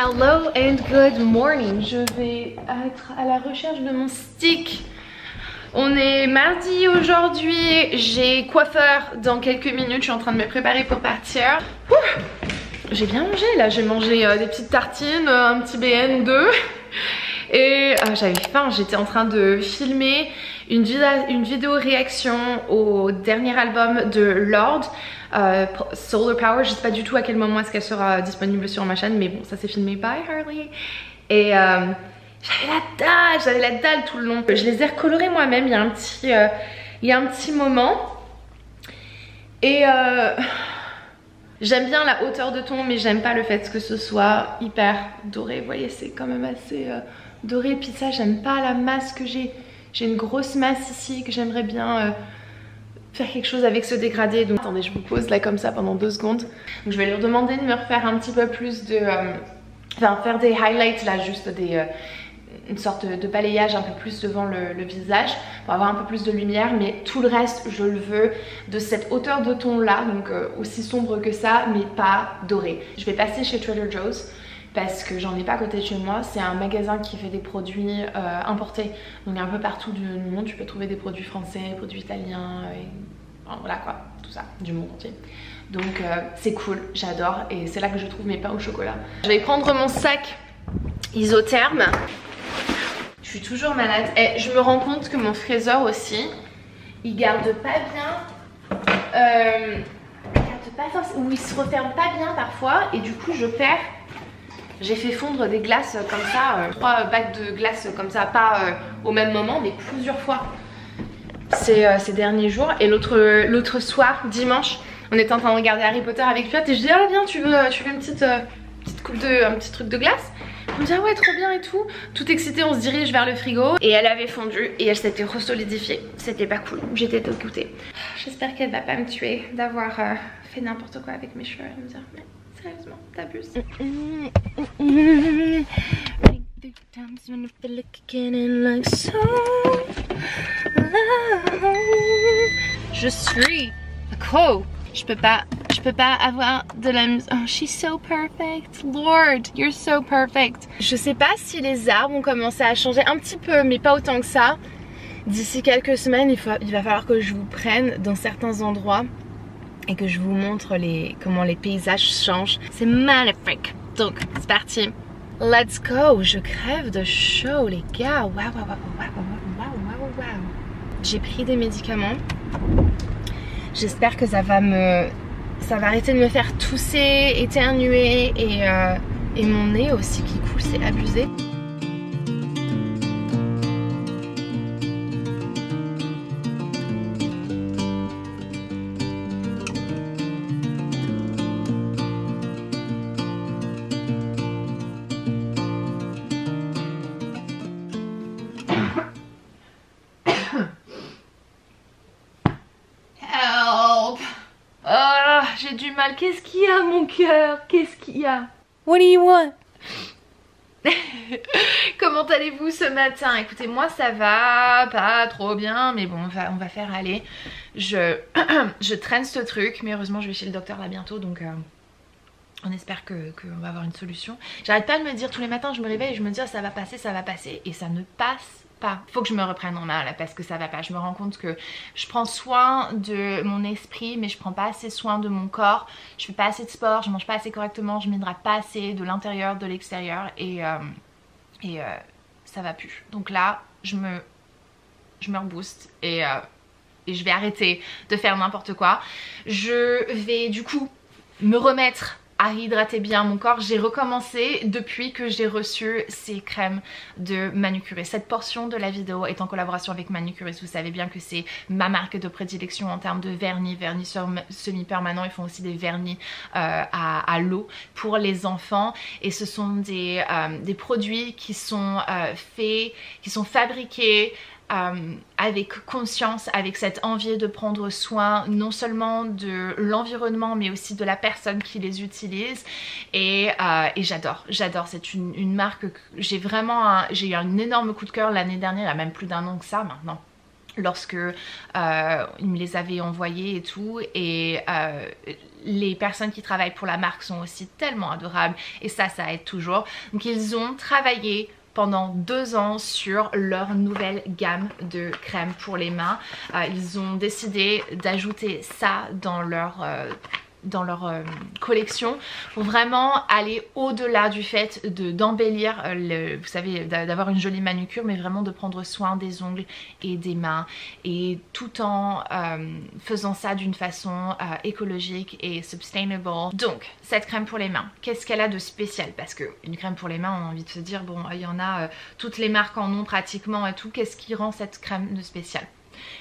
Hello and good morning. Je vais être à la recherche de mon stick. On est mardi aujourd'hui, j'ai coiffeur dans quelques minutes, je suis en train de me préparer pour partir. J'ai bien mangé là, j'ai mangé des petites tartines, un petit BN ou deux. Et j'avais faim, j'étais en train de filmer une vidéo réaction au dernier album de Lorde, Solar Power. Je sais pas du tout à quel moment est-ce qu'elle sera disponible sur ma chaîne, mais bon, ça c'est filmé by Harley. Et j'avais la dalle tout le long. Je les ai recolorés moi-même il y a un petit moment. Et j'aime bien la hauteur de ton, mais j'aime pas le fait que ce soit hyper doré. Vous voyez, c'est quand même assez doré. Puis ça, j'aime pas la masse que j'ai. J'ai une grosse masse ici que j'aimerais bien faire quelque chose avec ce dégradé. Donc attendez, je vous pose là comme ça pendant 2 secondes. Donc, je vais leur demander de me refaire un petit peu plus de... Enfin, faire des highlights là, juste une sorte de balayage un peu plus devant le visage pour avoir un peu plus de lumière, mais tout le reste je le veux de cette hauteur de ton là, donc aussi sombre que ça mais pas doré. Je vais passer chez Trader Joe's parce que j'en ai pas à côté de chez moi. C'est un magasin qui fait des produits importés, donc un peu partout du monde tu peux trouver des produits français, des produits italiens, et enfin, voilà quoi, tout ça, du monde entier. Donc c'est cool, j'adore, et c'est là que je trouve mes pains au chocolat. Je vais prendre mon sac isotherme. Je suis toujours malade et je me rends compte que mon fraiseur aussi, il garde pas bien, ou il se referme pas bien parfois, et du coup je perds. J'ai fait fondre des glaces comme ça, 3 bacs de glace comme ça, pas au même moment mais plusieurs fois ces derniers jours. Et l'autre soir, dimanche, on était en train de regarder Harry Potter avec Piot et je dis ah viens, tu veux une petite coupe un petit truc de glace. On me dit ah ouais trop bien et tout excité, on se dirige vers le frigo et elle avait fondu et elle s'était resolidifiée. C'était pas cool, j'étais dégoûtée. J'espère qu'elle va pas me tuer d'avoir fait n'importe quoi avec mes cheveux. Elle va me dire mais sérieusement t'abuses. Je suis co. Je peux pas avoir de la musique. Oh, she's so perfect. Lord, you're so perfect. Je sais pas si les arbres ont commencé à changer un petit peu, mais pas autant que ça. D'ici quelques semaines, il va falloir que je vous prenne dans certains endroits et que je vous montre comment les paysages changent. C'est magnifique. Donc, c'est parti. Let's go. Je crève de chaud, les gars. Waouh, waouh, waouh, waouh, waouh, waouh, waouh. J'ai pris des médicaments. J'espère que ça va arrêter de me faire tousser, éternuer et mon nez aussi qui coule, c'est abusé. J'ai du mal. Qu'est-ce qu'il y a mon cœur? Qu'est-ce qu'il y a? What do you want? Comment allez-vous ce matin? Écoutez, moi ça va pas trop bien, mais bon on va faire aller. Je traîne ce truc, mais heureusement je vais chez le docteur là bientôt, donc on espère qu'on va avoir une solution. J'arrête pas de me dire tous les matins, je me réveille et je me dis ça va passer, et ça ne passe pas. Faut que je me reprenne en main là parce que ça va pas. Je me rends compte que je prends soin de mon esprit mais je prends pas assez soin de mon corps. Je fais pas assez de sport, je mange pas assez correctement, je m'hydrate pas assez de l'intérieur, de l'extérieur, et ça va plus. Donc là je me rebooste et je vais arrêter de faire n'importe quoi. Je vais du coup me remettre à hydrater bien mon corps. J'ai recommencé depuis que j'ai reçu ces crèmes de Manucuris. Cette portion de la vidéo est en collaboration avec Manucuris. Vous savez bien que c'est ma marque de prédilection en termes de vernis semi-permanent. Ils font aussi des vernis à l'eau pour les enfants, et ce sont des produits qui sont faits, qui sont fabriqués avec conscience, avec cette envie de prendre soin non seulement de l'environnement mais aussi de la personne qui les utilise, et j'adore. C'est une marque que j'ai eu un énorme coup de cœur l'année dernière, il y a même plus d'1 an que ça maintenant. lorsque ils me les avaient envoyés et tout, et les personnes qui travaillent pour la marque sont aussi tellement adorables et ça aide toujours. Donc ils ont travaillé pendant 2 ans sur leur nouvelle gamme de crème pour les mains. Ils ont décidé d'ajouter ça dans leur collection pour vraiment aller au-delà du fait d'embellir, vous savez, d'avoir une jolie manucure, mais vraiment de prendre soin des ongles et des mains, et tout en faisant ça d'une façon écologique et sustainable. Donc cette crème pour les mains, qu'est-ce qu'elle a de spécial? Parce que une crème pour les mains, on a envie de se dire bon, il y en a, toutes les marques en ont pratiquement et tout. Qu'est-ce qui rend cette crème de spécial?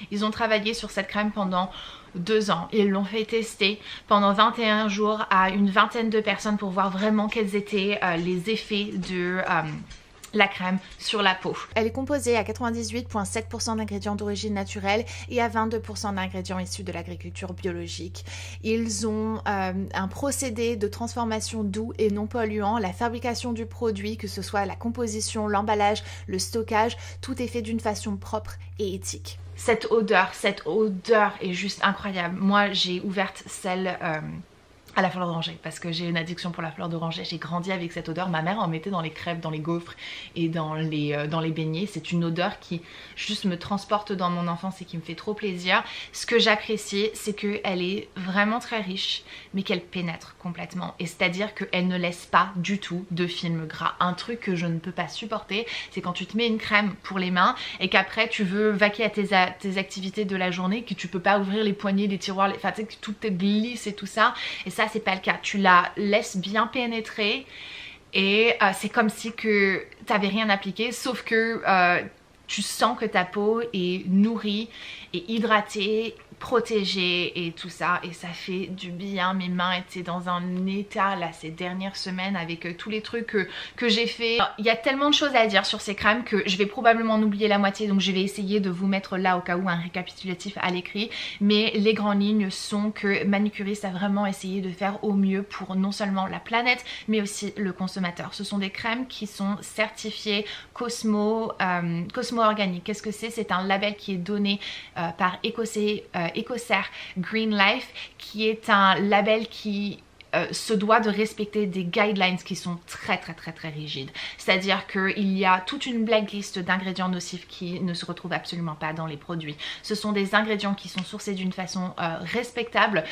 Ils ont travaillé sur cette crème pendant 2 ans. Ils l'ont fait tester pendant 21 jours à une vingtaine de personnes pour voir vraiment quels étaient les effets de la crème sur la peau. Elle est composée à 98,7% d'ingrédients d'origine naturelle et à 22% d'ingrédients issus de l'agriculture biologique. Ils ont un procédé de transformation doux et non polluant. La fabrication du produit, que ce soit la composition, l'emballage, le stockage, tout est fait d'une façon propre et éthique. Cette odeur est juste incroyable. Moi, j'ai ouverte celle à la fleur d'oranger parce que j'ai une addiction pour la fleur d'oranger. J'ai grandi avec cette odeur. Ma mère en mettait dans les crêpes, dans les gaufres et dans les beignets. C'est une odeur qui juste me transporte dans mon enfance et qui me fait trop plaisir. Ce que j'apprécie, c'est qu'elle est vraiment très riche, mais qu'elle pénètre complètement. Et c'est-à-dire qu'elle ne laisse pas du tout de film gras. Un truc que je ne peux pas supporter, c'est quand tu te mets une crème pour les mains et qu'après tu veux vaquer à tes activités de la journée, que tu peux pas ouvrir les poignées, les tiroirs, enfin tu sais, que tout te glisse et tout ça. Et ça, c'est pas le cas. Tu la laisses bien pénétrer et c'est comme si que t'avais rien appliqué, sauf que tu sens que ta peau est nourrie et hydratée, protégée et tout ça, et ça fait du bien. Mes mains étaient dans un état là ces dernières semaines avec tous les trucs que j'ai fait. Il y a tellement de choses à dire sur ces crèmes que je vais probablement en oublier la moitié, donc je vais essayer de vous mettre là au cas où un récapitulatif à l'écrit, mais les grandes lignes sont que Manucuriste a vraiment essayé de faire au mieux pour non seulement la planète mais aussi le consommateur. Ce sont des crèmes qui sont certifiées Cosmo Organique. Qu'est-ce que c'est? C'est un label qui est donné par Ecocer Green Life, qui est un label qui se doit de respecter des guidelines qui sont très rigides. C'est-à-dire qu'il y a toute une blacklist d'ingrédients nocifs qui ne se retrouvent absolument pas dans les produits. Ce sont des ingrédients qui sont sourcés d'une façon respectable,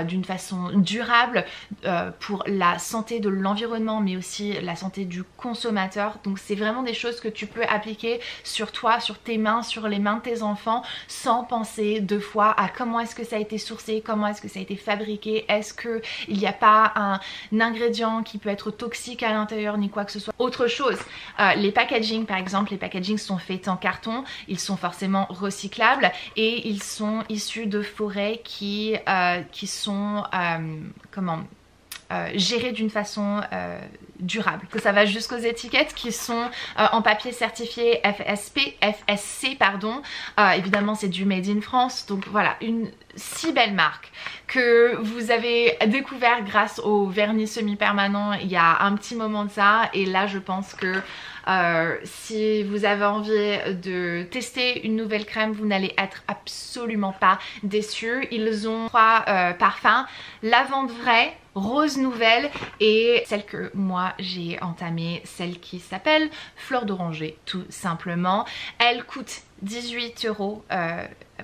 d'une façon durable pour la santé de l'environnement, mais aussi la santé du consommateur. Donc c'est vraiment des choses que tu peux appliquer sur toi, sur tes mains, sur les mains de tes enfants, sans penser 2 fois à comment est-ce que ça a été sourcé, comment est-ce que ça a été fabriqué, est-ce qu'il n'y a pas un ingrédient qui peut être toxique à l'intérieur ni quoi que ce soit. Autre chose, les packaging par exemple, les packaging sont faits en carton, ils sont forcément recyclables et ils sont issus de forêts qui sont gérées d'une façon durable. Que ça va jusqu'aux étiquettes qui sont en papier certifié FSC pardon. Évidemment c'est du made in France, donc voilà, une si belle marque que vous avez découvert grâce au vernis semi-permanent il y a un petit moment de ça, et là je pense que si vous avez envie de tester une nouvelle crème, vous n'allez être absolument pas déçus. Ils ont 3 parfums, lavande vraie, rose nouvelle et celle que moi j'ai entamée, celle qui s'appelle fleur d'oranger tout simplement. Elle coûte 18 €,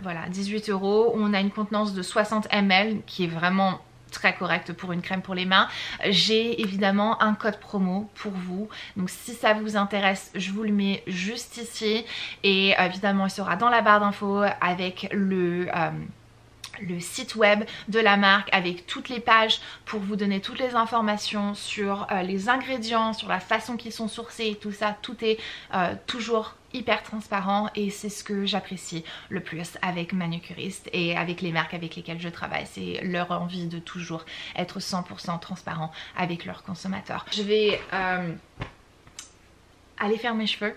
voilà 18 €. On a une contenance de 60 ml qui est vraiment très correcte pour une crème pour les mains. J'ai évidemment un code promo pour vous, donc si ça vous intéresse je vous le mets juste ici, et évidemment il sera dans la barre d'infos avec le site web de la marque avec toutes les pages pour vous donner toutes les informations sur les ingrédients, sur la façon qu'ils sont sourcés et tout ça. Tout est toujours hyper transparent et c'est ce que j'apprécie le plus avec Manucuriste et avec les marques avec lesquelles je travaille. C'est leur envie de toujours être 100% transparent avec leurs consommateurs. Je vais aller faire mes cheveux.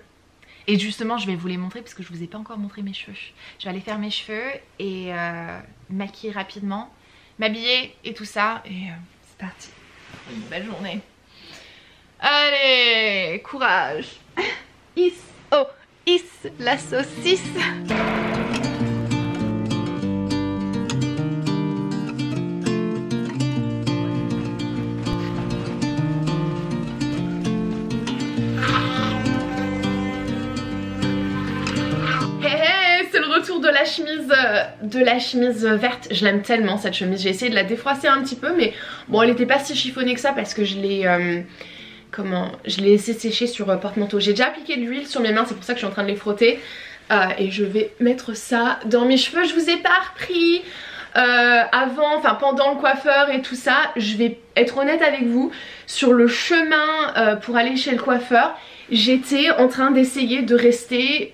Et justement je vais vous les montrer parce que je vous ai pas encore montré mes cheveux. Je vais aller faire mes cheveux et maquiller rapidement, m'habiller et tout ça, et c'est parti. Une belle journée. Allez, courage. Is la saucisse. de la chemise verte. Je l'aime tellement cette chemise. J'ai essayé de la défroisser un petit peu, mais bon, elle n'était pas si chiffonnée que ça parce que je l'ai laissé sécher sur porte-manteau. J'ai déjà appliqué de l'huile sur mes mains, c'est pour ça que je suis en train de les frotter. Et je vais mettre ça dans mes cheveux. Je vous ai pas repris pendant le coiffeur et tout ça. Je vais être honnête avec vous, sur le chemin pour aller chez le coiffeur, j'étais en train d'essayer de rester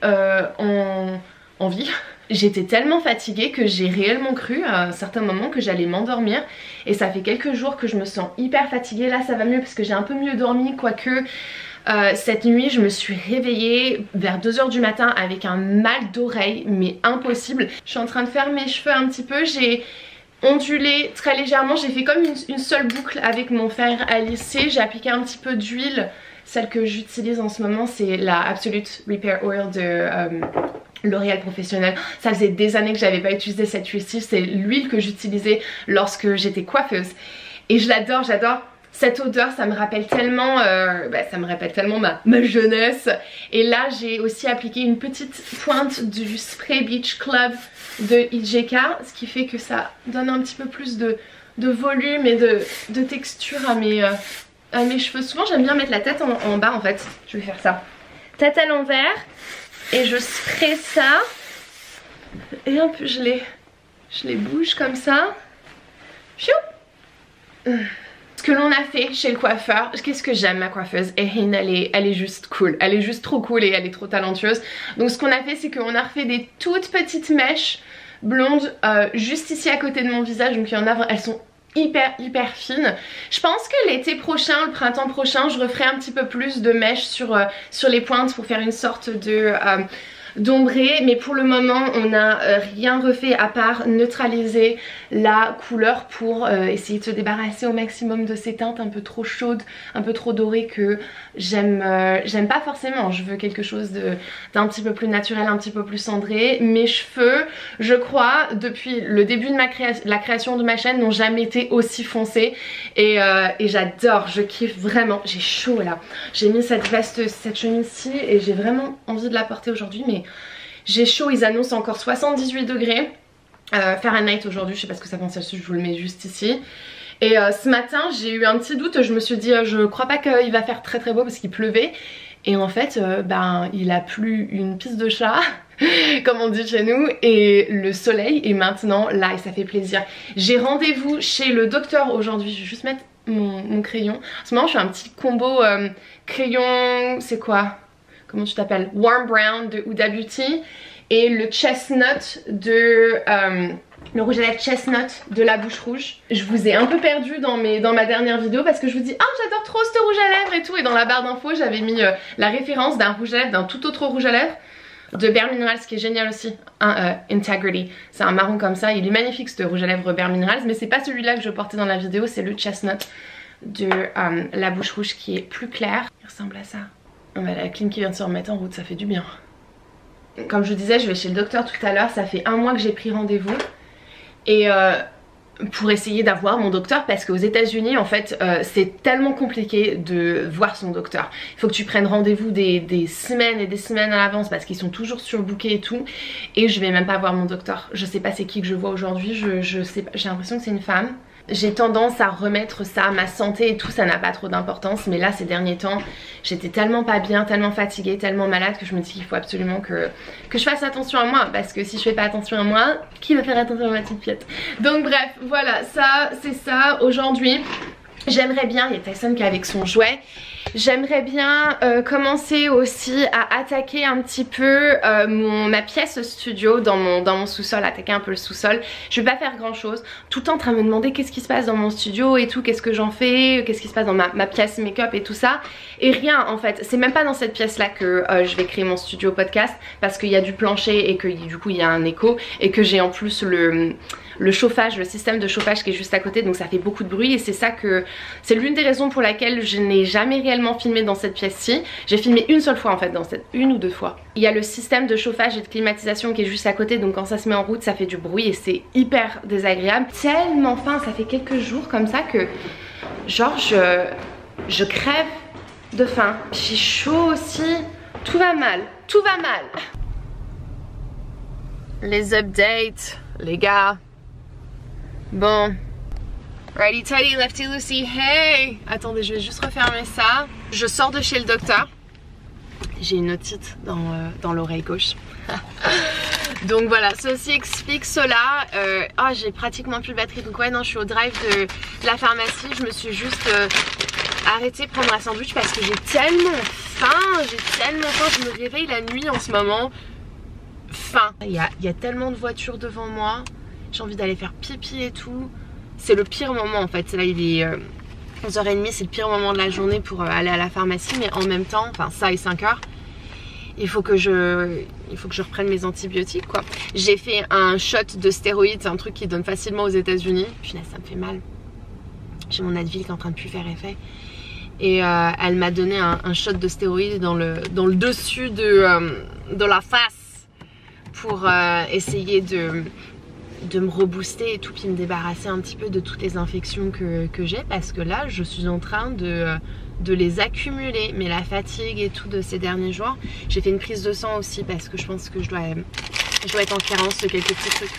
en vie. J'étais tellement fatiguée que j'ai réellement cru à un certain moment que j'allais m'endormir. Et ça fait quelques jours que je me sens hyper fatiguée. Là ça va mieux parce que j'ai un peu mieux dormi, quoique cette nuit je me suis réveillée vers 2 h du matin avec un mal d'oreille mais impossible. Je suis en train de faire mes cheveux un petit peu, j'ai ondulé très légèrement, j'ai fait comme une seule boucle avec mon fer à lisser. J'ai appliqué un petit peu d'huile, celle que j'utilise en ce moment c'est la Absolute Repair Oil de L'Oréal Professionnel. Ça faisait des années que j'avais pas utilisé cette huile-ci, c'est l'huile que j'utilisais lorsque j'étais coiffeuse et je l'adore, j'adore. Cette odeur, ça me rappelle tellement, ma jeunesse. Et là, j'ai aussi appliqué une petite pointe du Spray Beach Club de IGK, ce qui fait que ça donne un petit peu plus de volume et de texture à mes cheveux. Souvent, j'aime bien mettre la tête en bas en fait. Je vais faire ça. Tête à l'envers. Et je spray ça. Et hop, je les bouge comme ça. Pfiou. Ce que l'on a fait chez le coiffeur, qu'est-ce que j'aime ma coiffeuse, Erin, elle est juste cool, elle est juste trop cool et elle est trop talentueuse. Donc ce qu'on a fait c'est qu'on a refait des toutes petites mèches blondes juste ici à côté de mon visage. Donc il y en a, elles sont hyper fines. Je pense que l'été prochain, le printemps prochain, je referai un petit peu plus de mèches sur les pointes pour faire une sorte de d'ombré, mais pour le moment on n'a rien refait à part neutraliser la couleur pour essayer de se débarrasser au maximum de ces teintes un peu trop chaudes, un peu trop dorées que j'aime pas forcément. Je veux quelque chose d'un petit peu plus naturel, un petit peu plus cendré. Mes cheveux, je crois, depuis le début de la création de ma chaîne, n'ont jamais été aussi foncés et j'adore, je kiffe vraiment. J'ai chaud là, j'ai mis cette veste, cette chemise-ci et j'ai vraiment envie de la porter aujourd'hui, mais j'ai chaud. Ils annoncent encore 78 degrés Fahrenheit aujourd'hui, je sais pas ce que ça pense là-dessus, je vous le mets juste ici. Et ce matin j'ai eu un petit doute, je me suis dit je crois pas qu'il va faire très beau parce qu'il pleuvait. Et en fait il a plu une pisse de chat comme on dit chez nous, et le soleil est maintenant là et ça fait plaisir. J'ai rendez-vous chez le docteur aujourd'hui, je vais juste mettre mon crayon. En ce moment je fais un petit combo crayon, c'est quoi? Comment tu t'appelles? Warm Brown de Huda Beauty et le Chestnut de le rouge à lèvres Chestnut de La Bouche Rouge. Je vous ai un peu perdu dans ma dernière vidéo parce que je vous dis j'adore trop ce rouge à lèvres et tout, et dans la barre d'infos j'avais mis la référence d'un rouge à lèvres, d'un tout autre rouge à lèvres de Bare Minerals qui est génial aussi, Integrity. C'est un marron comme ça, il est magnifique ce rouge à lèvres Bare Minerals, mais c'est pas celui-là que je portais dans la vidéo, c'est le Chestnut de La Bouche Rouge qui est plus clair. Il ressemble à ça. La clim qui vient de se remettre en route, ça fait du bien. Comme je vous disais, je vais chez le docteur tout à l'heure, ça fait 1 mois que j'ai pris rendez-vous. Et pour essayer d'avoir mon docteur, parce qu'aux États-Unis en fait c'est tellement compliqué de voir son docteur. Il faut que tu prennes rendez-vous des semaines et des semaines à l'avance parce qu'ils sont toujours surbookés et tout. Et je vais même pas voir mon docteur. Je sais pas c'est qui que je vois aujourd'hui, je sais pas, j'ai l'impression que c'est une femme. J'ai tendance à remettre ça, ma santé et tout, ça n'a pas trop d'importance. Mais là ces derniers temps j'étais tellement pas bien, tellement fatiguée, tellement malade que je me dis qu'il faut absolument que je fasse attention à moi. Parce que si je fais pas attention à moi, qui va faire attention à ma petite pièce? Donc bref, voilà, ça c'est ça. Aujourd'hui j'aimerais bien, il y a Tyson qui est avec son jouet. J'aimerais bien commencer aussi à attaquer un petit peu ma pièce studio dans mon sous-sol, attaquer un peu le sous-sol. Je vais pas faire grand chose, tout en train de me demander qu'est-ce qui se passe dans mon studio et tout, qu'est-ce que j'en fais, qu'est-ce qui se passe dans ma pièce make-up et tout ça. Et rien en fait, c'est même pas dans cette pièce là que je vais créer mon studio podcast, parce qu'il y a du plancher et que du coup il y a un écho, et que j'ai en plus le chauffage, le système de chauffage qui est juste à côté, donc ça fait beaucoup de bruit. Et c'est l'une des raisons pour laquelle je n'ai jamais réellement filmé dans cette pièce-ci. J'ai filmé une seule fois en fait, une ou deux fois. Il y a le système de chauffage et de climatisation qui est juste à côté, donc quand ça se met en route ça fait du bruit et c'est hyper désagréable. Tellement faim, ça fait quelques jours comme ça que genre je crève de faim. J'ai chaud aussi, tout va mal, tout va mal. Les updates, les gars. Bon. Righty tighty, lefty loosey, hey! Attendez, je vais juste refermer ça. Je sors de chez le docteur. J'ai une otite dans l'oreille gauche. Donc voilà, ceci explique cela. J'ai pratiquement plus de batterie. Donc ouais, non, je suis au drive de la pharmacie. Je me suis juste arrêtée prendre un sandwich parce que j'ai tellement faim. Je me réveille la nuit en ce moment. Faim. Il y a tellement de voitures devant moi. J'ai envie d'aller faire pipi et tout. C'est le pire moment en fait. Là, il est 11h30. C'est le pire moment de la journée pour aller à la pharmacie. Mais en même temps, enfin ça et 5h. Il faut que je reprenne mes antibiotiques quoi. J'ai fait un shot de stéroïdes, c'est un truc qui donne facilement aux États-Unis. Punaise, ça me fait mal. J'ai mon Advil qui est en train de plus faire effet. Et elle m'a donné un shot de stéroïdes dans le dessus de la face pour essayer de me rebooster et tout, puis me débarrasser un petit peu de toutes les infections que j'ai, parce que là je suis en train de les accumuler, mais la fatigue et tout de ces derniers jours. J'ai fait une prise de sang aussi parce que je pense que je dois être en carence de quelques petits trucs.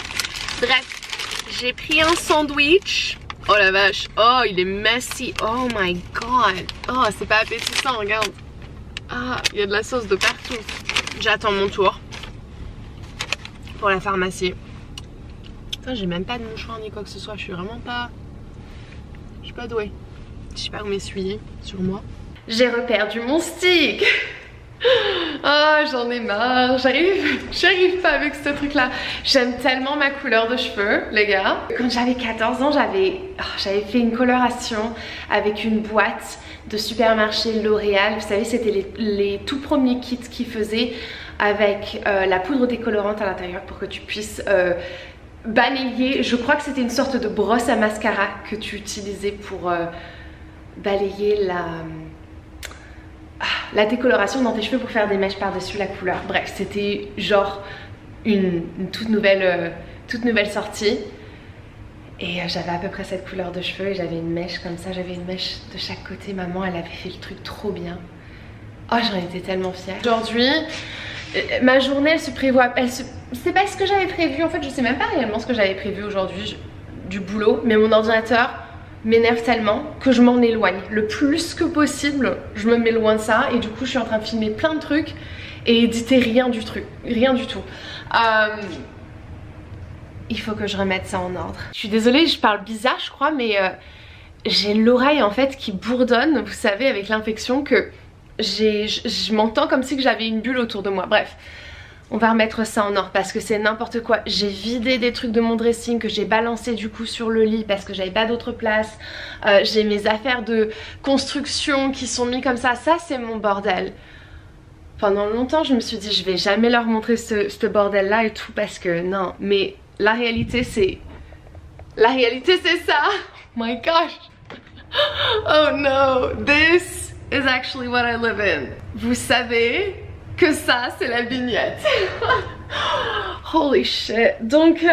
Bref, j'ai pris un sandwich. Oh la vache, oh il est messy, oh my god. Oh c'est pas appétissant, regarde. Ah, il y a de la sauce de partout. J'attends mon tour pour la pharmacie. J'ai même pas de mouchoir ni quoi que ce soit, je suis vraiment pas... Je suis pas douée. Je sais pas où m'essuyer sur moi. J'ai reperdu mon stick. Oh j'en ai marre, j'arrive pas avec ce truc là. J'aime tellement ma couleur de cheveux les gars. Quand j'avais 14 ans j'avais fait une coloration avec une boîte de supermarché L'Oréal. Vous savez c'était les tout premiers kits qu'ils faisaient avec la poudre décolorante à l'intérieur pour que tu puisses balayer. Je crois que c'était une sorte de brosse à mascara que tu utilisais pour balayer la décoloration dans tes cheveux pour faire des mèches par-dessus la couleur. Bref, c'était genre une toute nouvelle sortie. Et j'avais à peu près cette couleur de cheveux et j'avais une mèche comme ça, j'avais une mèche de chaque côté. Maman, elle avait fait le truc trop bien. Oh, j'en étais tellement fière. Aujourd'hui, ma journée, elle se prévoit... C'est pas ce que j'avais prévu. En fait, je sais même pas réellement ce que j'avais prévu aujourd'hui du boulot. Mais mon ordinateur m'énerve tellement que je m'en éloigne. Le plus que possible, je me mets loin de ça. Et du coup, je suis en train de filmer plein de trucs et éditer rien du tout. Il faut que je remette ça en ordre. Je suis désolée, je parle bizarre, je crois, mais j'ai l'oreille en fait qui bourdonne. Vous savez, avec l'infection que je m'entends comme si j'avais une bulle autour de moi. Bref, on va remettre ça en ordre parce que c'est n'importe quoi. J'ai vidé des trucs de mon dressing que j'ai balancé du coup sur le lit parce que j'avais pas d'autre place. J'ai mes affaires de construction qui sont mis comme ça. Ça c'est mon bordel. Pendant longtemps je me suis dit je vais jamais leur montrer ce bordel là et tout parce que non. Mais la réalité c'est ça. Oh my gosh. Oh no. This is actually what I live in. Vous savez que ça c'est la vignette. Holy shit. Donc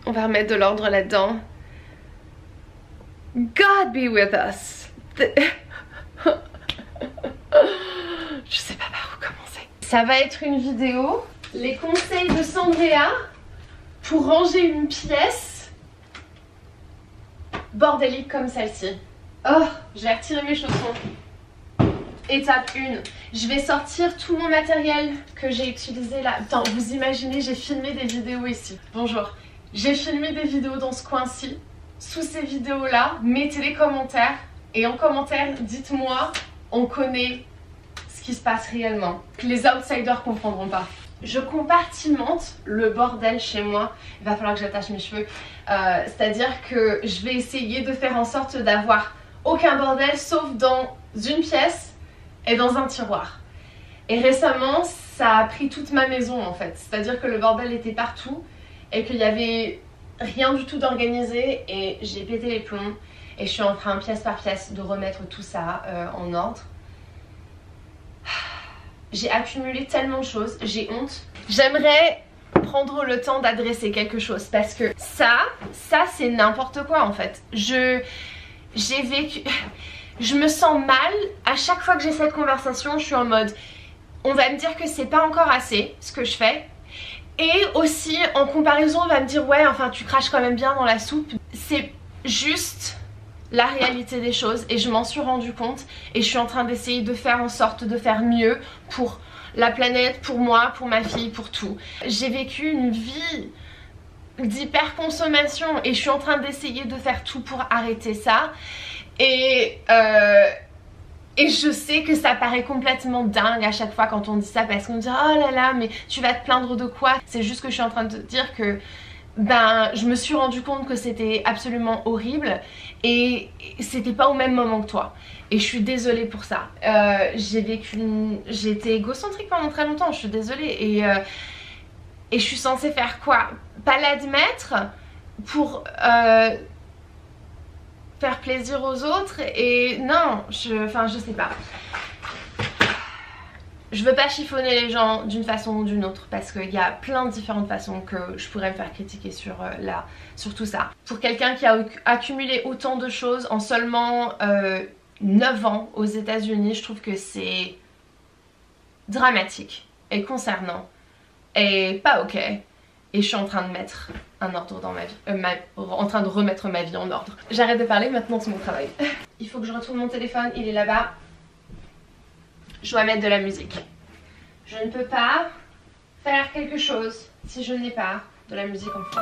on va remettre de l'ordre là-dedans. God be with us. Je sais pas par où commencer. Ça va être une vidéo, les conseils de Sandrea pour ranger une pièce bordélique comme celle-ci. Oh, j'ai retiré mes chaussons. Étape 1, je vais sortir tout mon matériel que j'ai utilisé là. Attends, vous imaginez, j'ai filmé des vidéos ici. Bonjour. J'ai filmé des vidéos dans ce coin-ci. Sous ces vidéos-là, mettez les commentaires. Et en commentaire, dites-moi, on connaît ce qui se passe réellement. Que les outsiders comprendront pas. Je compartimente le bordel chez moi. Il va falloir que j'attache mes cheveux. C'est-à-dire que je vais essayer de faire en sorte d'avoir aucun bordel sauf dans une pièce et dans un tiroir. Et récemment, ça a pris toute ma maison en fait. C'est-à-dire que le bordel était partout et qu'il n'y avait rien du tout d'organisé et j'ai pété les plombs et je suis en train pièce par pièce de remettre tout ça en ordre. J'ai accumulé tellement de choses, j'ai honte. J'aimerais prendre le temps d'adresser quelque chose parce que ça c'est n'importe quoi en fait. J'ai vécu... Je me sens mal à chaque fois que j'ai cette conversation, je suis en mode on va me dire que c'est pas encore assez ce que je fais Et aussi en comparaison on va me dire ouais enfin tu craches quand même bien dans la soupe. C'est juste la réalité des choses et je m'en suis rendu compte et je suis en train d'essayer de faire en sorte de faire mieux pour la planète, pour moi, pour ma fille, pour tout. J'ai vécu une vie d'hyperconsommation et je suis en train d'essayer de faire tout pour arrêter ça. Et je sais que ça paraît complètement dingue à chaque fois quand on dit ça parce qu'on dit oh là là mais tu vas te plaindre de quoi? C'est juste que je suis en train de te dire que ben je me suis rendu compte que c'était absolument horrible et c'était pas au même moment que toi. Et je suis désolée pour ça. J'ai été égocentrique pendant très longtemps, je suis désolée. Et je suis censée faire quoi? Pas l'admettre pour faire plaisir aux autres et non, enfin je sais pas. Je veux pas chiffonner les gens d'une façon ou d'une autre parce qu'il y a plein de différentes façons que je pourrais me faire critiquer sur tout ça. Pour quelqu'un qui a accumulé autant de choses en seulement 9 ans aux États-Unis, je trouve que c'est dramatique et concernant et pas ok. Et je suis en train de mettre un ordre dans ma vie, en train de remettre ma vie en ordre. J'arrête de parler, maintenant c'est mon travail. Il faut que je retrouve mon téléphone, il est là-bas. Je dois mettre de la musique. Je ne peux pas faire quelque chose si je n'ai pas de la musique en fond.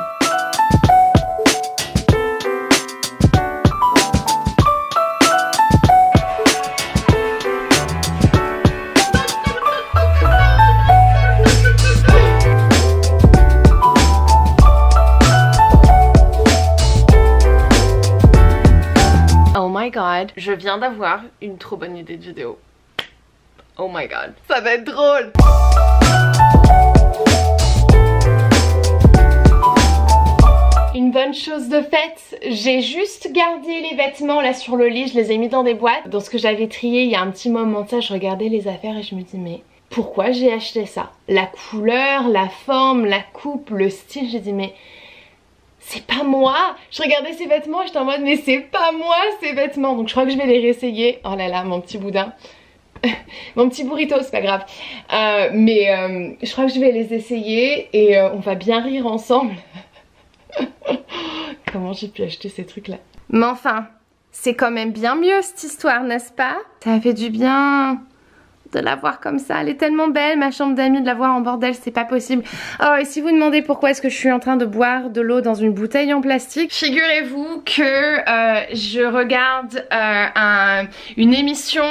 Oh my god, je viens d'avoir une trop bonne idée de vidéo. Oh my god, ça va être drôle! Une bonne chose de faite, j'ai juste gardé les vêtements là sur le lit, je les ai mis dans des boîtes. Dans ce que j'avais trié il y a un petit moment de ça, je regardais les affaires et je me dis mais pourquoi j'ai acheté ça? La couleur, la forme, la coupe, le style, j'ai dit mais c'est pas moi. Je regardais ces vêtements et j'étais en mode mais c'est pas moi ces vêtements. Donc je crois que je vais les réessayer. Oh là là, mon petit boudin. Mon petit burrito, c'est pas grave. Je crois que je vais les essayer et on va bien rire ensemble. Comment j'ai pu acheter ces trucs là? Mais enfin, c'est quand même bien mieux cette histoire, n'est-ce pas? Ça fait du bien de la voir comme ça. Elle est tellement belle, ma chambre d'amis, de la voir en bordel, c'est pas possible. Oh, et si vous demandez pourquoi est-ce que je suis en train de boire de l'eau dans une bouteille en plastique, figurez-vous que je regarde une émission.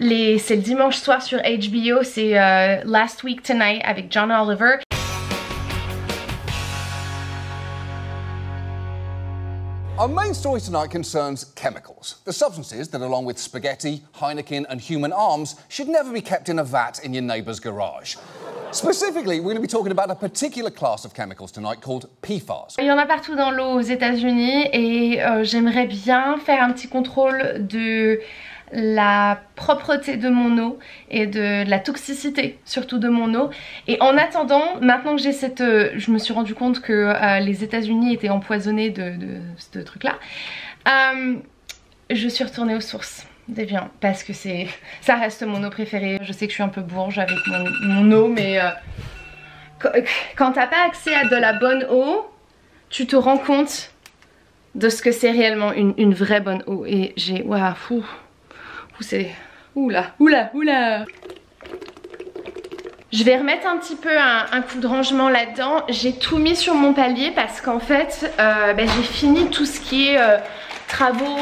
C'est le dimanche soir sur HBO, c'est Last Week Tonight avec John Oliver. Our main story tonight concerns chemicals. The substances that, along with spaghetti, Heineken and human arms, should never be kept in a vat in your neighbour's garage. Specifically, we're going to be talking about a particular class of chemicals tonight called PFAS. Il y en a partout dans l'eau aux États-Unis et j'aimerais bien faire un petit contrôle de la propreté de mon eau et de la toxicité surtout de mon eau. Et en attendant, maintenant que j'ai je me suis rendu compte que les États-Unis étaient empoisonnés de ce truc là, je suis retournée aux sources d'Evian parce que ça reste mon eau préférée. Je sais que je suis un peu bourge avec mon eau, mais quand t'as pas accès à de la bonne eau, tu te rends compte de ce que c'est réellement une vraie bonne eau. Et j'ai waouh, fou. C'est... Oula. Je vais remettre un petit peu un coup de rangement là-dedans. J'ai tout mis sur mon palier parce qu'en fait, j'ai fini tout ce qui est travaux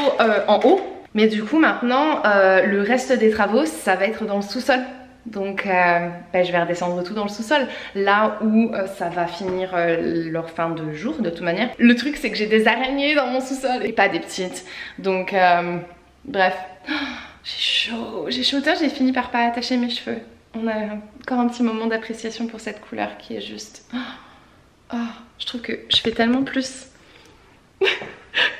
en haut. Mais du coup, maintenant, le reste des travaux, ça va être dans le sous-sol. Donc, je vais redescendre tout dans le sous-sol. Là où ça va finir leur fin de jour, de toute manière. Le truc, c'est que j'ai des araignées dans mon sous-sol et pas des petites. Donc, bref... J'ai chaud, j'ai fini par pas attacher mes cheveux. On a encore un petit moment d'appréciation pour cette couleur qui est juste... Oh, je trouve que je fais tellement plus... je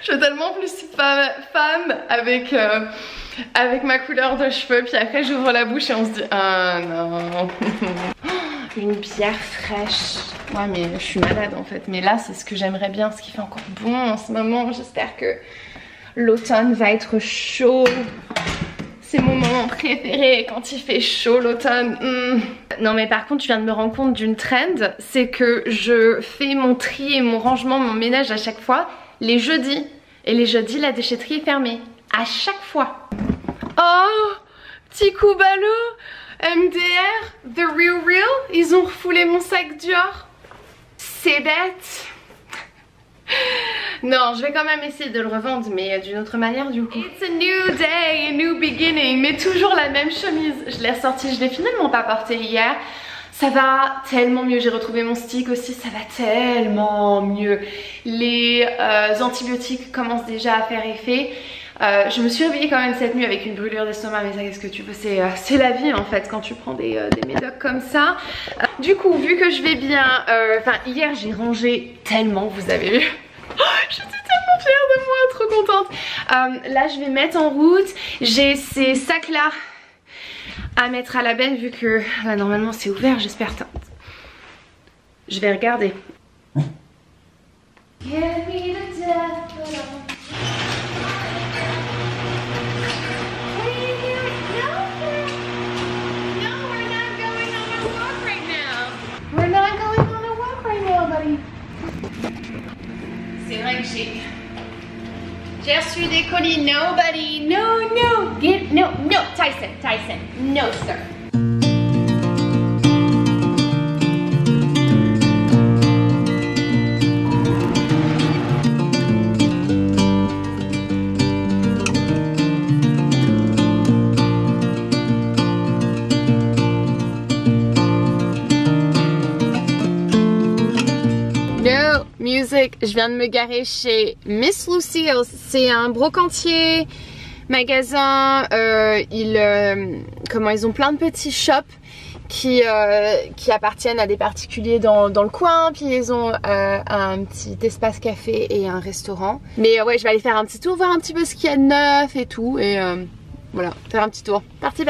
fais tellement plus femme avec ma couleur de cheveux. Puis après j'ouvre la bouche et on se dit ah non. Une bière fraîche. Ouais mais je suis malade en fait. Mais là c'est ce que j'aimerais bien, ce qui fait encore bon en ce moment. J'espère que l'automne va être chaud. C'est mon moment préféré quand il fait chaud l'automne. Non mais par contre je viens de me rendre compte d'une trend, c'est que je fais mon tri et mon rangement, mon ménage à chaque fois les jeudis. Et les jeudis la déchetterie est fermée. À chaque fois. Oh, petit coup ballot. MDR, The Real Real, ils ont refoulé mon sac Dior. C'est bête. Non, je vais quand même essayer de le revendre, mais d'une autre manière du coup. It's a new day, a new beginning, mais toujours la même chemise. Je l'ai ressortie, je l'ai finalement pas portée hier. Ça va tellement mieux, j'ai retrouvé mon stick aussi, ça va tellement mieux. Les antibiotiques commencent déjà à faire effet. Je me suis réveillée quand même cette nuit avec une brûlure d'estomac, mais ça qu'est-ce que tu veux, c'est la vie en fait quand tu prends des médocs comme ça. Du coup, vu que je vais bien, hier j'ai rangé tellement, vous avez vu. Oh, je suis tellement fière de moi, trop contente. Là je vais mettre en route, j'ai ces sacs là à mettre à la benne vu que là normalement c'est ouvert, j'espère. Je vais regarder. C'est vrai que j'ai reçu des colis. Nobody, no, Tyson, no sir. Music, je viens de me garer chez Miss Lucille, c'est un brocantier magasin, ils ont plein de petits shops qui appartiennent à des particuliers dans le coin, puis ils ont un petit espace café et un restaurant. Mais ouais, je vais aller faire un petit tour, voir un petit peu ce qu'il y a de neuf et tout, et voilà, faire un petit tour. Parti.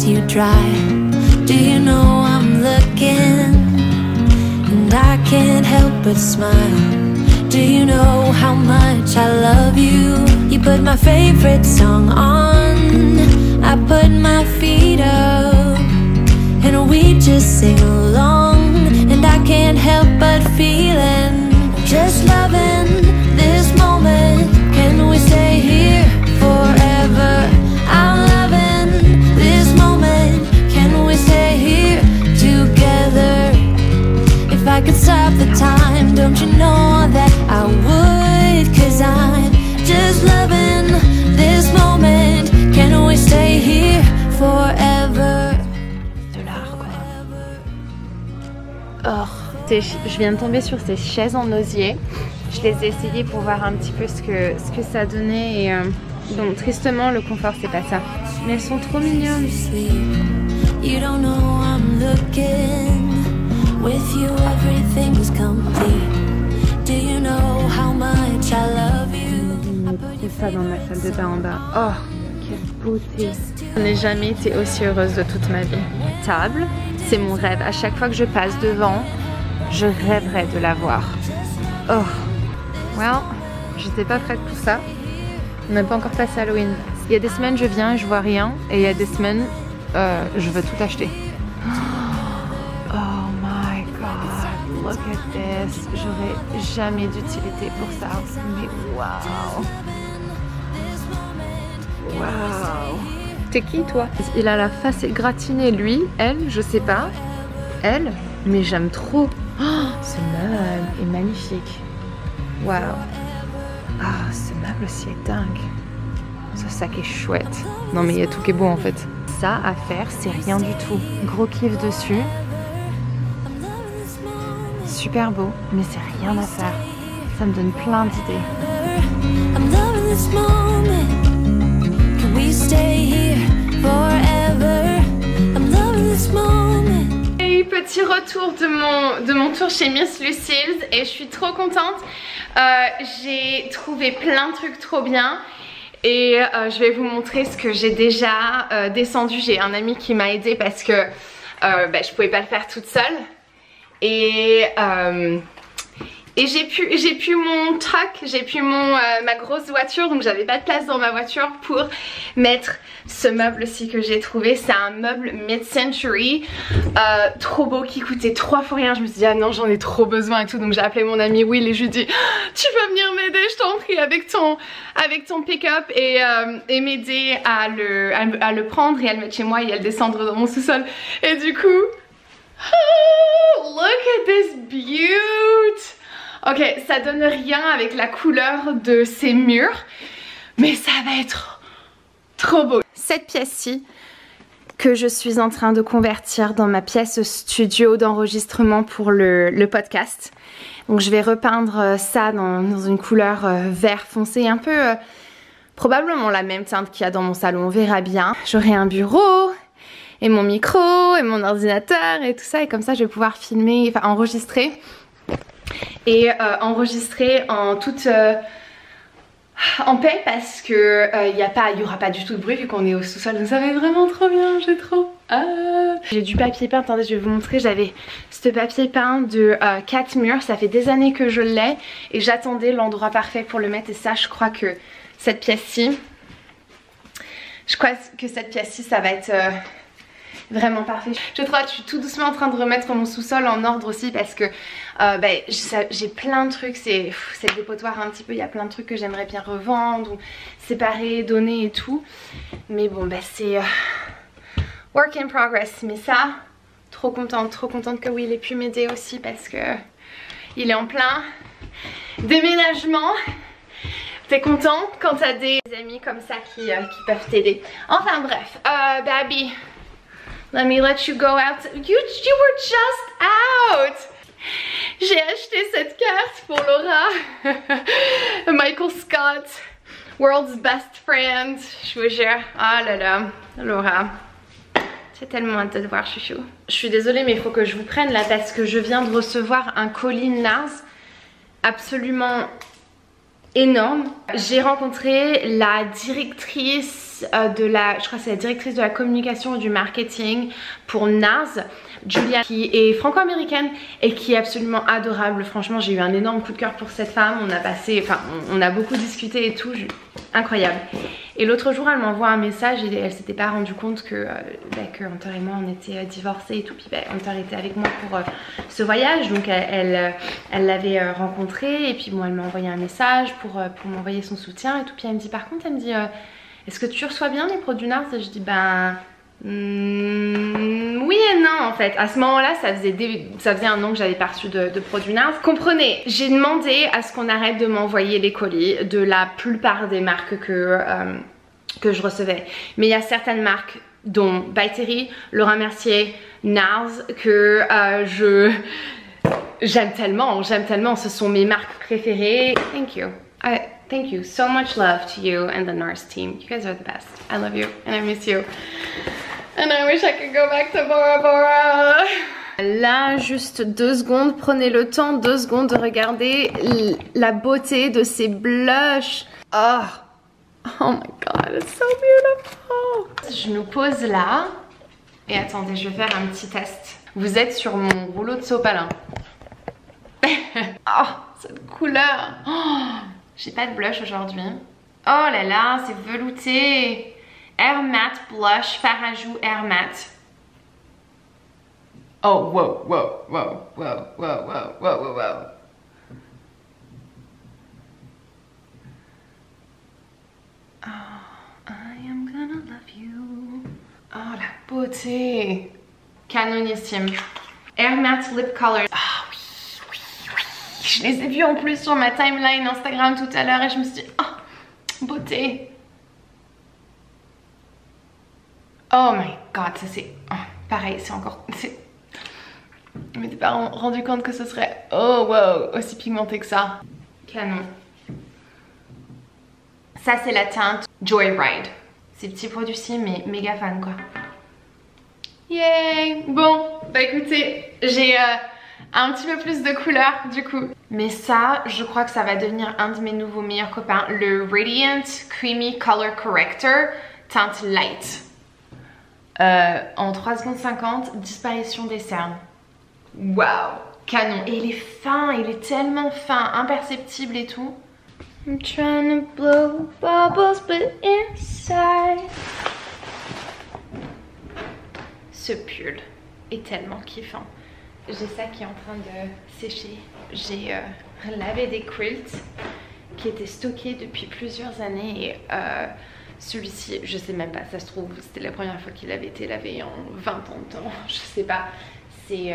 You drive. Do you know I'm looking and I can't help but smile? Do you know how much I love you? You put my favorite song on, I put my feet up and we just sing along, and I can't help but feeling just loving this moment. Can we stay here forever? I'm loving this moment. Can we stay here together? If I could stop the time, don't you know that I would? 'Cause I'm just loving this moment. Can we stay here forever? De l'art quoi. Oh, je viens de tomber sur ces chaises en osier. Je les ai essayées pour voir un petit peu ce que ça donnait, et donc tristement le confort c'est pas ça. Mais elles sont trop mignonnes. You don't know I'm looking. With you everything is complete. Do you know how much I love you? C'est ça dans ma salle de bain en bas. Oh, quelle beauté. Je n'ai jamais été aussi heureuse de toute ma vie. Table, c'est mon rêve. À chaque fois que je passe devant, je rêverais de la voir. Oh, well, j'étais pas prête pour ça. On n'a pas encore passé Halloween. Il y a des semaines je viens et je vois rien, et il y a des semaines je veux tout acheter. Oh my god, look at this. J'aurais jamais d'utilité pour ça, mais waouh. Waouh. T'es qui toi? Il a la face égratignée, lui, elle, je sais pas. Elle, mais j'aime trop. Oh, ce meuble est magnifique. Waouh. Ah, ce meuble aussi est dingue. Ce sac est chouette. Non mais il y a tout qui est beau en fait. Ça à faire, c'est rien du tout. Gros kiff dessus. Super beau, mais c'est rien à faire. Ça me donne plein d'idées. Et petit retour de mon tour chez Miss Lucille's, et je suis trop contente. J'ai trouvé plein de trucs trop bien. Et je vais vous montrer ce que j'ai déjà descendu. J'ai un ami qui m'a aidé parce que je pouvais pas le faire toute seule. Et j'ai pu mon truck, j'ai pu ma grosse voiture, donc j'avais pas de place dans ma voiture pour mettre ce meuble-ci que j'ai trouvé. C'est un meuble mid-century, trop beau, qui coûtait 3 fois rien. Je me suis dit ah non, j'en ai trop besoin et tout, donc j'ai appelé mon ami Will et je lui ai dit tu peux venir m'aider, je t'en prie, avec ton pick-up et m'aider à le prendre et à le mettre chez moi et à le descendre dans mon sous-sol. Et du coup, oh, look at this beaut. Ok, ça donne rien avec la couleur de ces murs, mais ça va être trop beau. Cette pièce-ci que je suis en train de convertir dans ma pièce studio d'enregistrement pour le podcast. Donc je vais repeindre ça dans une couleur vert foncé, un peu probablement la même teinte qu'il y a dans mon salon, on verra bien. J'aurai un bureau et mon micro et mon ordinateur et tout ça, et comme ça je vais pouvoir filmer, enfin enregistrer. Et enregistrer en toute en paix parce que il y aura pas du tout de bruit vu qu'on est au sous-sol, donc ça va être vraiment trop bien, j'ai trop hâte. J'ai du papier peint, attendez je vais vous montrer, j'avais ce papier peint de 4 murs, ça fait des années que je l'ai et j'attendais l'endroit parfait pour le mettre, et ça je crois que cette pièce-ci, ça va être vraiment parfait. Je suis tout doucement en train de remettre mon sous-sol en ordre aussi parce que j'ai plein de trucs, c'est le dépotoir un petit peu, il y a plein de trucs que j'aimerais bien revendre ou séparer, donner et tout. Mais bon c'est work in progress. Mais ça, trop contente que Will ait pu m'aider aussi parce que il est en plein déménagement. T'es content quand t'as des amis comme ça qui peuvent t'aider. Enfin bref, baby, let me let you go out. You were just out. J'ai acheté cette carte pour Laura. Michael Scott, world's best friend. Je vous jure. Ah là là, Laura. J'ai tellement hâte de te voir, chouchou. Je suis désolée, mais il faut que je vous prenne là parce que je viens de recevoir un colis NARS absolument énorme. J'ai rencontré la directrice je crois que c'est la directrice de la communication et du marketing pour NARS, Julia, qui est franco-américaine et qui est absolument adorable. Franchement, j'ai eu un énorme coup de cœur pour cette femme. On a beaucoup discuté et tout, incroyable. Et l'autre jour, elle m'envoie un message et elle s'était pas rendu compte que Hunter et moi on était divorcés et tout. Puis Hunter était avec moi pour ce voyage, donc elle l'avait rencontré et puis moi elle m'a envoyé un message pour m'envoyer son soutien et tout. Puis elle me dit est-ce que tu reçois bien les produits NARS? Et je dis oui et non en fait. À ce moment-là, ça faisait un an que j'avais pas reçu de produits NARS. Comprenez, j'ai demandé à ce qu'on arrête de m'envoyer les colis de la plupart des marques que je recevais. Mais il y a certaines marques dont By Terry, Laura Mercier, NARS que j'aime tellement, ce sont mes marques préférées. Thank you. Thank you. So much love to you and the NARS team. You guys are the best. I love you and I miss you. And I wish I could go back to Bora Bora. Là, juste 2 secondes. Prenez le temps 2 secondes de regarder la beauté de ces blushs. Oh my god, it's so beautiful. Je nous pose là. Et attendez, je vais faire un petit test. Vous êtes sur mon rouleau de sopalin. Oh, cette couleur. Oh, j'ai pas de blush aujourd'hui. Oh là là, c'est velouté. Air Matte Blush, Farajou Air Matte. Oh, wow, wow, wow, wow, wow, wow, wow, wow. Oh, I am gonna love you. Oh, la beauté. Canonissime. Air Matte Lip Color. Ah oui. Je les ai vus en plus sur ma timeline Instagram tout à l'heure et je me suis dit, oh, beauté. Oh my god, ça c'est pareil, c'est encore... Je m'étais pas rendu compte que ce serait, oh wow, aussi pigmenté que ça. Canon. Ça c'est la teinte Joyride. Ces petits produits-ci, mais méga fan quoi. Yay. Bon, bah écoutez, j'ai un petit peu plus de couleur du coup. Mais ça, je crois que ça va devenir un de mes nouveaux meilleurs copains. Le Radiant Creamy Color Corrector teinte light. En 3 secondes 50, disparition des cernes. Waouh, canon. Et il est fin, il est tellement fin, imperceptible et tout. I'm trying to blow bubbles but inside. Ce pull est tellement kiffant. J'ai ça qui est en train de sécher. J'ai lavé des quilts qui étaient stockés depuis plusieurs années et celui-ci, je sais même pas, ça se trouve c'était la première fois qu'il avait été lavé en 20 ans de temps, je sais pas. C'est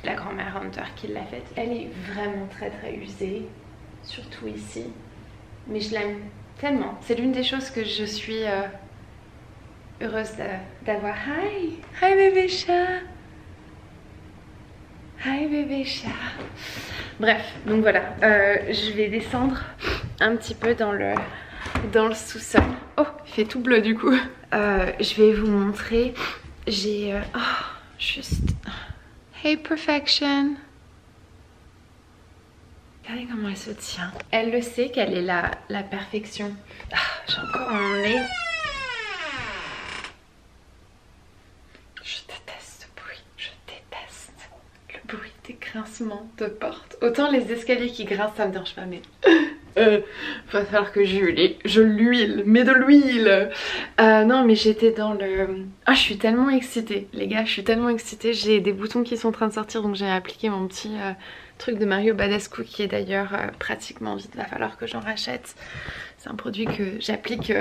la grand-mère Hunter qui l'a faite. Elle est vraiment très usée, surtout ici, mais je l'aime tellement. C'est l'une des choses que je suis heureuse d'avoir. Hi bébé chat. Hi bébé chat. Bref, donc voilà, je vais descendre un petit peu dans le sous-sol. Oh, il fait tout bleu du coup. Je vais vous montrer. J'ai juste. Hey perfection. Regardez comment elle se tient. Elle le sait qu'elle est la perfection. J'ai encore mon nez. Je déteste ce bruit. Je déteste le bruit des grincements de porte. Autant les escaliers qui grincent, ça me dérange pas, mais va falloir que je l'huile, mais de l'huile. Non mais j'étais dans le... Ah, je suis tellement excitée les gars, je suis tellement excitée. J'ai des boutons qui sont en train de sortir, donc j'ai appliqué mon petit truc de Mario Badescu qui est d'ailleurs pratiquement vide. Va falloir que j'en rachète. C'est un produit que j'applique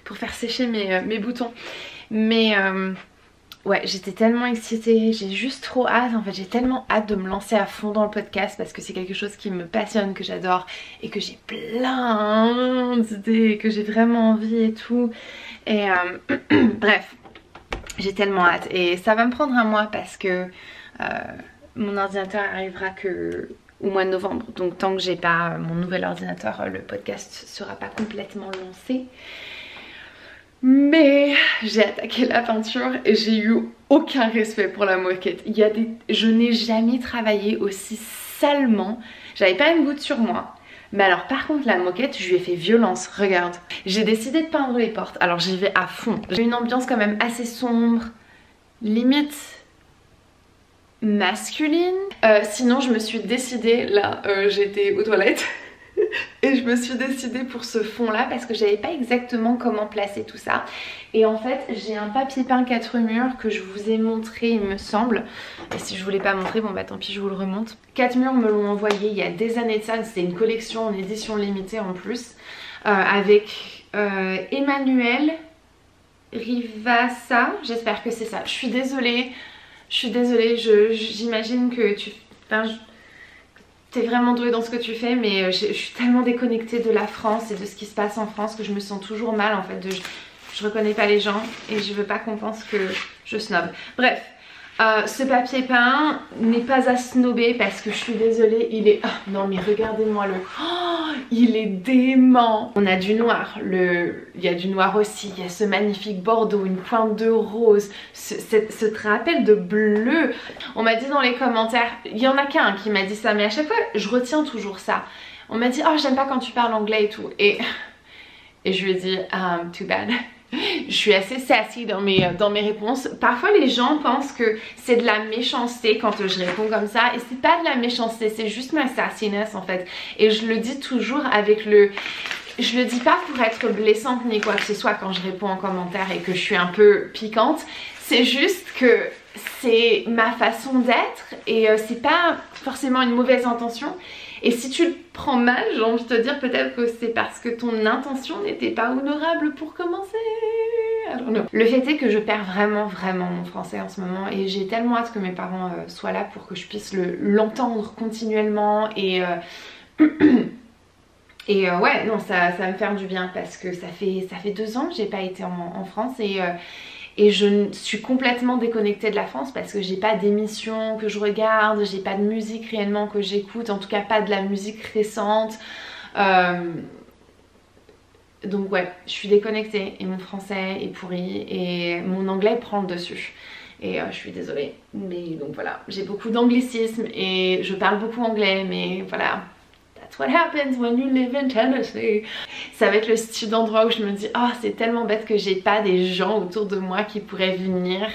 pour faire sécher mes boutons. Mais ouais, j'étais tellement excitée, j'ai juste trop hâte, en fait j'ai tellement hâte de me lancer à fond dans le podcast parce que c'est quelque chose qui me passionne, que j'adore et que j'ai plein d'idées, que j'ai vraiment envie et tout. Et bref, j'ai tellement hâte et ça va me prendre un mois parce que mon ordinateur arrivera que au mois de novembre, donc tant que j'ai pas mon nouvel ordinateur, le podcast sera pas complètement lancé. Mais j'ai attaqué la peinture et j'ai eu aucun respect pour la moquette. Je n'ai jamais travaillé aussi salement. J'avais pas une goutte sur moi. Mais alors par contre la moquette, je lui ai fait violence, regarde. J'ai décidé de peindre les portes, alors j'y vais à fond. J'ai une ambiance quand même assez sombre, limite masculine. Sinon je me suis décidée, là j'étais aux toilettes. Et je me suis décidée pour ce fond là parce que je savais pas exactement comment placer tout ça. Et en fait j'ai un papier peint 4 murs que je vous ai montré il me semble. Et si je vous l'ai pas montré, bon bah tant pis, je vous le remonte. 4 murs me l'ont envoyé il y a des années de ça. C'était une collection en édition limitée en plus, avec Emmanuel Rivassa, j'espère que c'est ça. Je suis désolée, j'imagine que tu... T'es vraiment douée dans ce que tu fais, mais je suis tellement déconnectée de la France et de ce qui se passe en France que je me sens toujours mal en fait. Je reconnais pas les gens et je veux pas qu'on pense que je snob. Bref, ce papier peint n'est pas à snobber parce que je suis désolée, il est... Oh, non mais regardez-moi le... Oh, il est dément. On a du noir, il y a du noir aussi, il y a ce magnifique bordeaux, une pointe de rose, ce rappel de bleu. On m'a dit dans les commentaires, il y en a qu'un qui m'a dit ça, mais à chaque fois je retiens toujours ça. On m'a dit oh j'aime pas quand tu parles anglais et tout, et je lui ai dit too bad. Je suis assez sassy dans mes réponses. Parfois les gens pensent que c'est de la méchanceté quand je réponds comme ça, et c'est pas de la méchanceté, c'est juste ma sassiness en fait. Et je le dis toujours avec le... Je le dis pas pour être blessante ni quoi que ce soit quand je réponds en commentaire et que je suis un peu piquante. C'est juste que c'est ma façon d'être et c'est pas forcément une mauvaise intention. Et si tu le prends mal, j'ai envie de te dire peut-être que c'est parce que ton intention n'était pas honorable pour commencer. Alors non. Le fait est que je perds vraiment mon français en ce moment et j'ai tellement hâte que mes parents soient là pour que je puisse l'entendre continuellement et... Et ouais, non, ça va me faire du bien parce que ça fait 2 ans que j'ai pas été en France et je suis complètement déconnectée de la France parce que j'ai pas d'émissions que je regarde, j'ai pas de musique réellement que j'écoute, en tout cas pas de la musique récente. Donc ouais, je suis déconnectée et mon français est pourri et mon anglais prend le dessus. Et je suis désolée, mais donc voilà, j'ai beaucoup d'anglicisme et je parle beaucoup anglais, mais voilà, that's what happens when you live in Tennessee. Ça va être le style d'endroit où je me dis, oh c'est tellement bête que j'ai pas des gens autour de moi qui pourraient venir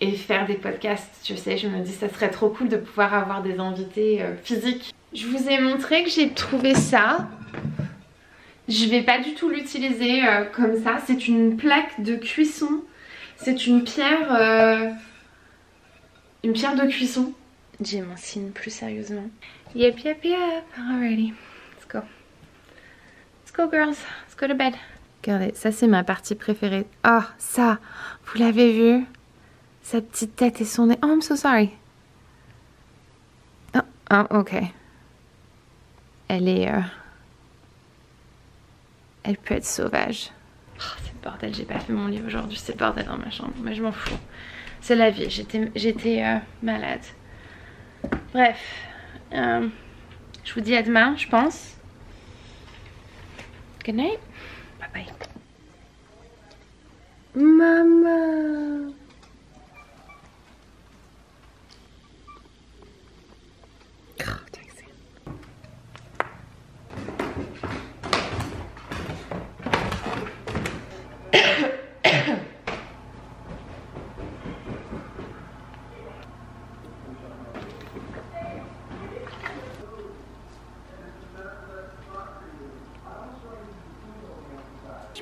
et faire des podcasts, tu sais, je me dis ça serait trop cool de pouvoir avoir des invités physiques. Je vous ai montré que j'ai trouvé ça. Je vais pas du tout l'utiliser comme ça, c'est une plaque de cuisson. C'est une pierre de cuisson. J'ai mon signe plus sérieusement. Yep. Alrighty. Let's go. Let's go girls. Let's go to bed. Regardez, ça c'est ma partie préférée. Oh, ça, vous l'avez vu? Sa petite tête et son nez. Oh, I'm so sorry. Oh, ok. Elle est... Elle peut être sauvage. Oh, c'est le bordel, j'ai pas fait mon lit aujourd'hui, c'est le bordel dans ma chambre, mais je m'en fous. C'est la vie, j'étais malade. Bref, je vous dis à demain, je pense. Good night, bye bye. Maman.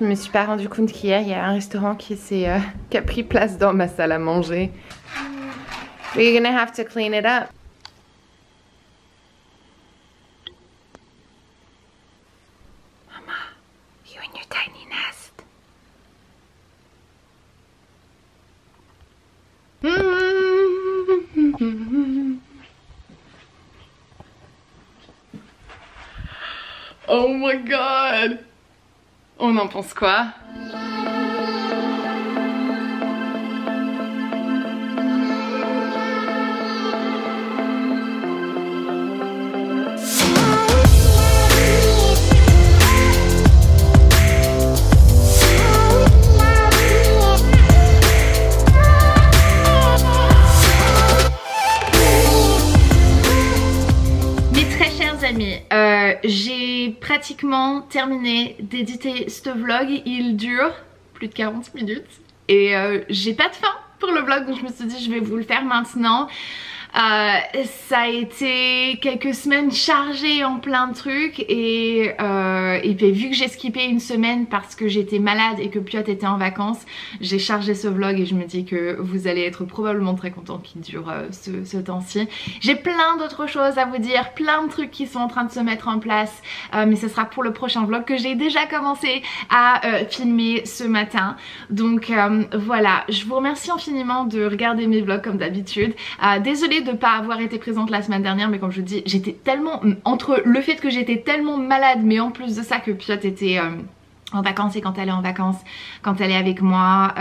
Je me suis pas rendu compte qu'hier il y a un restaurant qui a pris place dans ma salle à manger. We're gonna have to clean it up. Mama, you in your tiny nest. Oh my god! On en pense quoi? J'ai pratiquement terminé d'éditer ce vlog, il dure plus de 40 minutes et j'ai pas de fin pour le vlog, donc je me suis dit je vais vous le faire maintenant. Ça a été quelques semaines chargées en plein de trucs et puis vu que j'ai skippé une semaine parce que j'étais malade et que Piot était en vacances, j'ai chargé ce vlog et je me dis que vous allez être probablement très contents qu'il dure ce temps-ci. J'ai plein d'autres choses à vous dire, plein de trucs qui sont en train de se mettre en place, mais ce sera pour le prochain vlog que j'ai déjà commencé à filmer ce matin. Donc voilà, je vous remercie infiniment de regarder mes vlogs comme d'habitude. Désolée de ne pas avoir été présente la semaine dernière, mais comme je vous dis, j'étais tellement, entre le fait que j'étais tellement malade, mais en plus de ça que Piot était en vacances, et quand elle est en vacances, quand elle est avec moi,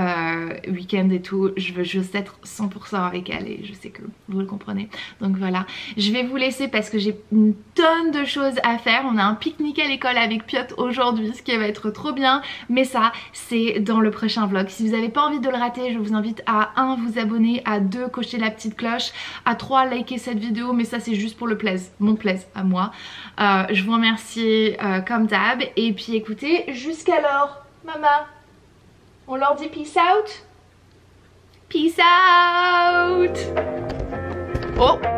week-end et tout, je veux juste être 100% avec elle et je sais que vous le comprenez. Donc voilà, je vais vous laisser parce que j'ai une tonne de choses à faire. On a un pique-nique à l'école avec Piot aujourd'hui, ce qui va être trop bien, mais ça c'est dans le prochain vlog. Si vous n'avez pas envie de le rater, je vous invite à 1 vous abonner, à 2 cocher la petite cloche, à 3 liker cette vidéo, mais ça c'est juste pour le plaisir, mon plaisir à moi. Je vous remercie comme d'hab et puis écoutez, jusqu'alors, maman, on leur dit peace out? Peace out! Oh!